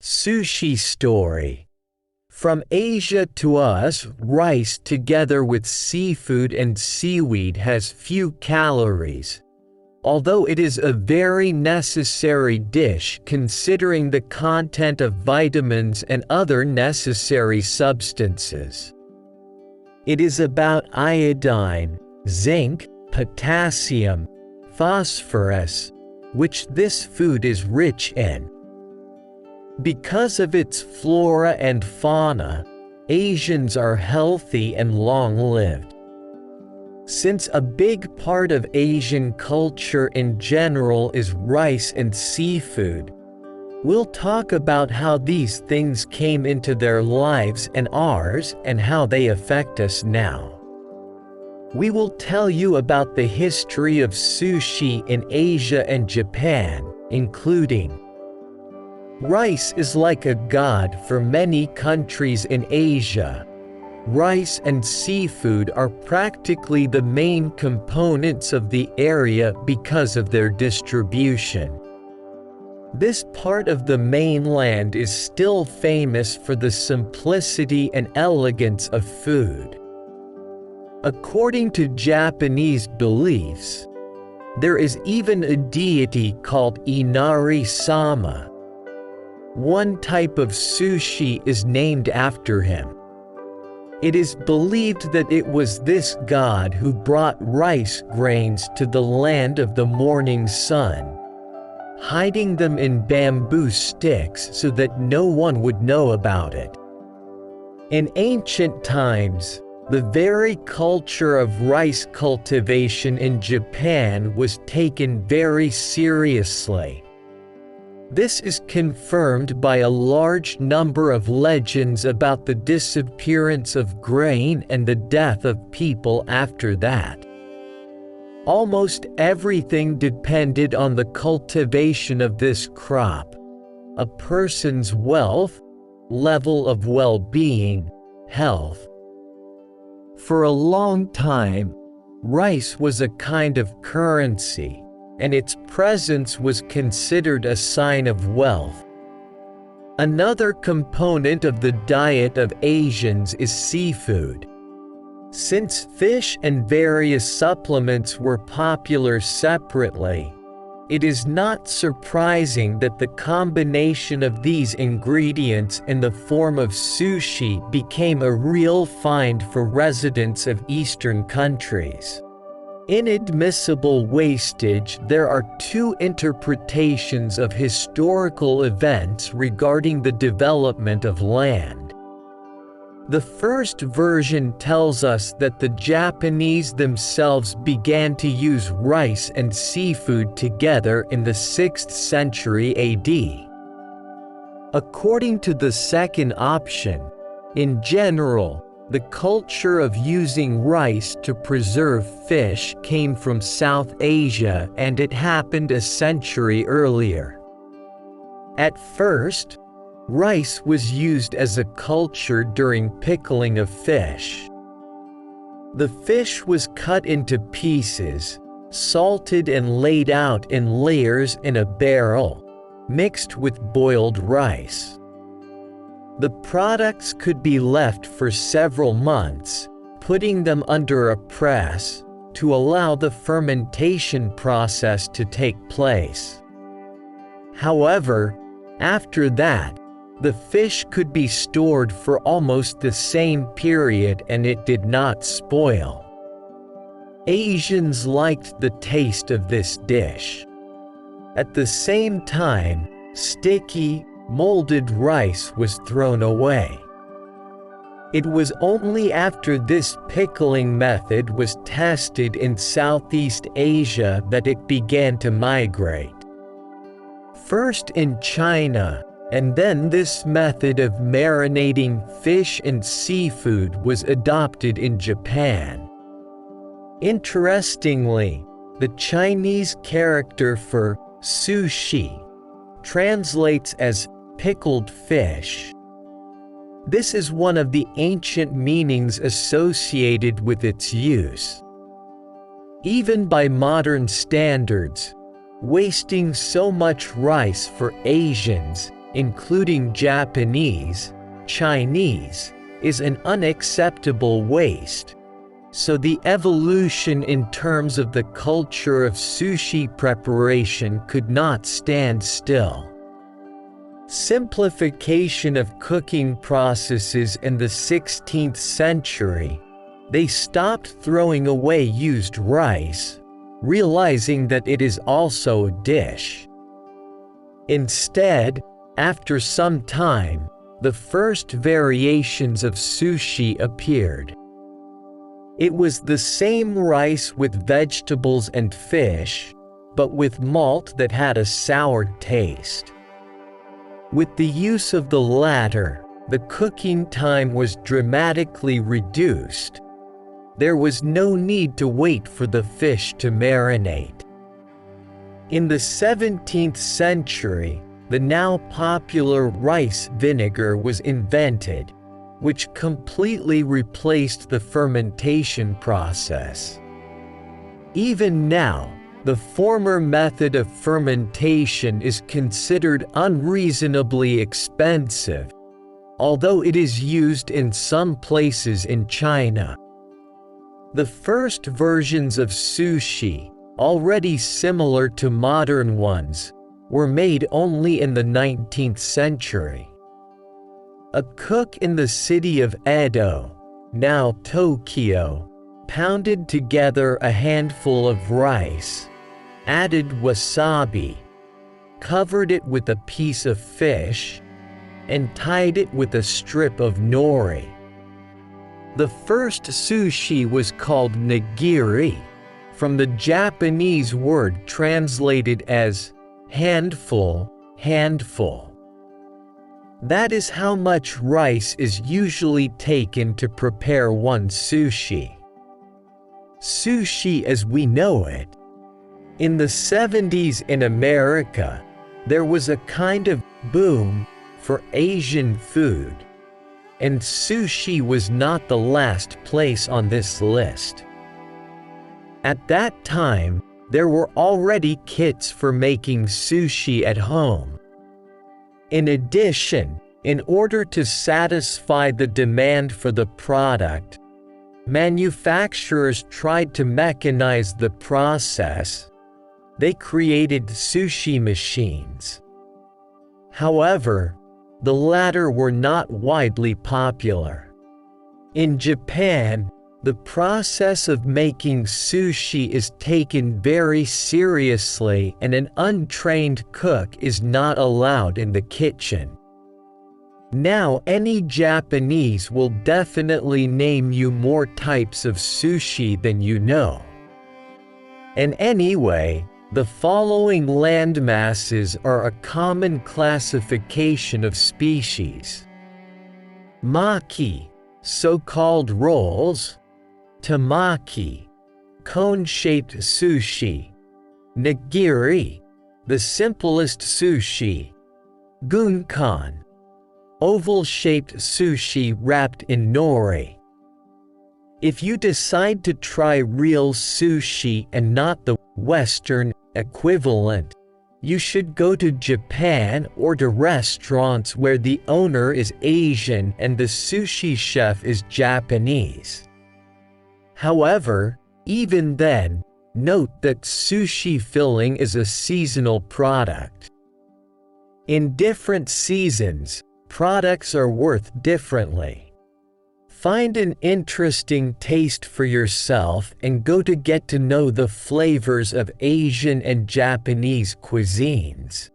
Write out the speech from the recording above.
Sushi story. From Asia to us, rice together with seafood and seaweed has few calories, although it is a very necessary dish considering the content of vitamins and other necessary substances. It is about iodine, zinc, potassium, phosphorus, which this food is rich in. Because of its flora and fauna, Asians are healthy and long-lived. Since a big part of Asian culture in general is rice and seafood, we'll talk about how these things came into their lives and ours and how they affect us now. We will tell you about the history of sushi in Asia and Japan, including rice is like a god for many countries in Asia. Rice and seafood are practically the main components of the area because of their distribution. This part of the mainland is still famous for the simplicity and elegance of food. According to Japanese beliefs, there is even a deity called Inari-sama. One type of sushi is named after him. It is believed that it was this god who brought rice grains to the land of the morning sun, hiding them in bamboo sticks so that no one would know about it. In ancient times, the very culture of rice cultivation in Japan was taken very seriously. This is confirmed by a large number of legends about the disappearance of grain and the death of people after that. Almost everything depended on the cultivation of this crop: a person's wealth, level of well-being, health. For a long time, rice was a kind of currency, and its presence was considered a sign of wealth. Another component of the diet of Asians is seafood. Since fish and various supplements were popular separately, it is not surprising that the combination of these ingredients in the form of sushi became a real find for residents of Eastern countries. Inadmissible wastage. There are two interpretations of historical events regarding the development of land. The first version tells us that the Japanese themselves began to use rice and seafood together in the 6th century AD. According to the second option, in general, the culture of using rice to preserve fish came from South Asia, and it happened a century earlier. At first, rice was used as a culture during pickling of fish. The fish was cut into pieces, salted and laid out in layers in a barrel, mixed with boiled rice. The products could be left for several months, putting them under a press, to allow the fermentation process to take place. However, after that, the fish could be stored for almost the same period and it did not spoil. Asians liked the taste of this dish. At the same time, sticky, molded rice was thrown away. It was only after this pickling method was tested in Southeast Asia that it began to migrate. First in China, and then this method of marinating fish and seafood was adopted in Japan. Interestingly, the Chinese character for sushi translates as pickled fish. This is one of the ancient meanings associated with its use. Even by modern standards, wasting so much rice for Asians including Japanese, Chinese, is an unacceptable waste. So the evolution in terms of the culture of sushi preparation could not stand still. Simplification of cooking processes in the 16th century, they stopped throwing away used rice, realizing that it is also a dish. Instead, after some time, the first variations of sushi appeared. It was the same rice with vegetables and fish, but with malt that had a sour taste. With the use of the latter, the cooking time was dramatically reduced. There was no need to wait for the fish to marinate. In the 17th century, the now popular rice vinegar was invented, which completely replaced the fermentation process. Even now, the former method of fermentation is considered unreasonably expensive, although it is used in some places in China. The first versions of sushi, already similar to modern ones, were made only in the 19th century. A cook in the city of Edo, now Tokyo, pounded together a handful of rice, added wasabi, covered it with a piece of fish, and tied it with a strip of nori. The first sushi was called nigiri, from the Japanese word translated as handful, handful. That is how much rice is usually taken to prepare one sushi. Sushi as we know it. In the 70s in America, there was a kind of boom for Asian food, and sushi was not the last place on this list. At that time, there were already kits for making sushi at home. In addition, in order to satisfy the demand for the product, manufacturers tried to mechanize the process. They created sushi machines. However, the latter were not widely popular. In Japan, the process of making sushi is taken very seriously, and an untrained cook is not allowed in the kitchen. Now any Japanese will definitely name you more types of sushi than you know. And anyway, the following landmasses are a common classification of species. Maki, so-called rolls. Tamaki, cone-shaped sushi. Nigiri, the simplest sushi. Gunkan, oval-shaped sushi wrapped in nori. If you decide to try real sushi and not the Western equivalent, you should go to Japan or to restaurants where the owner is Asian and the sushi chef is Japanese. However, even then, note that sushi filling is a seasonal product. In different seasons, products are worth differently. Find an interesting taste for yourself and go to get to know the flavors of Asian and Japanese cuisines.